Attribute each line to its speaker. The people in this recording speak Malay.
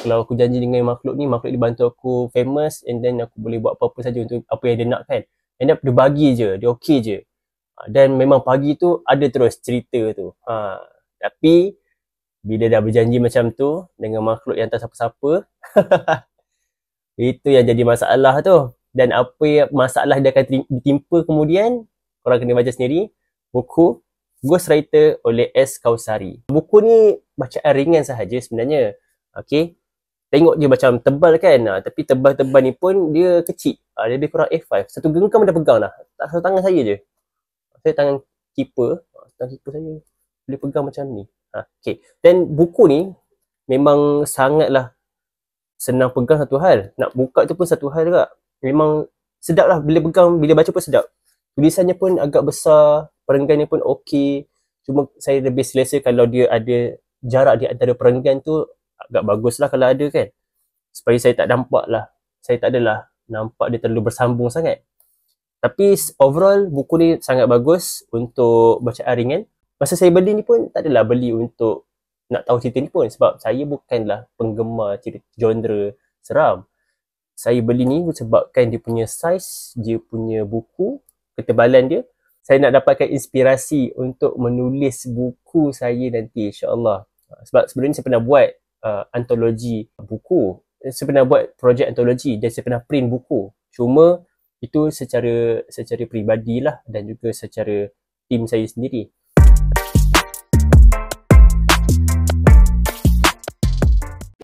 Speaker 1: Kalau aku janji dengan makhluk ni bantu aku famous, and then aku boleh buat apa-apa saja untuk apa yang dia nak kan. And then dia bagi je, dia okey je. Dan memang pagi tu ada terus cerita tu. Tapi bila dah berjanji macam tu dengan makhluk yang tak siapa-siapa, itu yang jadi masalah tu. Dan apa yang masalah dia akan ditimpa kemudian, korang kena baca sendiri. Buku Ghostwriter oleh S. Kausari. Buku ni bacaan ringan sahaja sebenarnya. Okay. Tengok dia macam tebal kan, tapi tebal-tebal ni pun dia kecil. Dia lebih kurang A5. Satu genggam dah pegang dah. Satu tangan saya je. Saya tangan keeper saya boleh pegang macam ni. Okay. Dan buku ni memang sangatlah senang pegang satu hal. Nak buka tu pun satu hal juga. Memang sedap lah bila pegang, bila baca pun sedap. Tulisannya pun agak besar, perenggannya pun okey. Cuma saya lebih selesa kalau dia ada jarak di antara perenggan tu, agak bagus lah kalau ada kan. Supaya saya tak nampak lah, saya tak adalah nampak dia terlalu bersambung sangat. Tapi overall buku ni sangat bagus untuk bacaan ringan. Masa saya beli ni pun tak adalah beli untuk nak tahu cerita ni pun, sebab saya bukanlah penggemar cerita genre seram. Saya beli ni sebabkan dia punya saiz, dia punya buku, ketebalan dia. Saya nak dapatkan inspirasi untuk menulis buku saya nanti, insyaAllah. Sebab sebelum ni saya pernah buat antologi buku. Saya pernah buat projek antologi dan saya pernah print buku. Cuma itu secara peribadi lah, dan juga secara tim saya sendiri.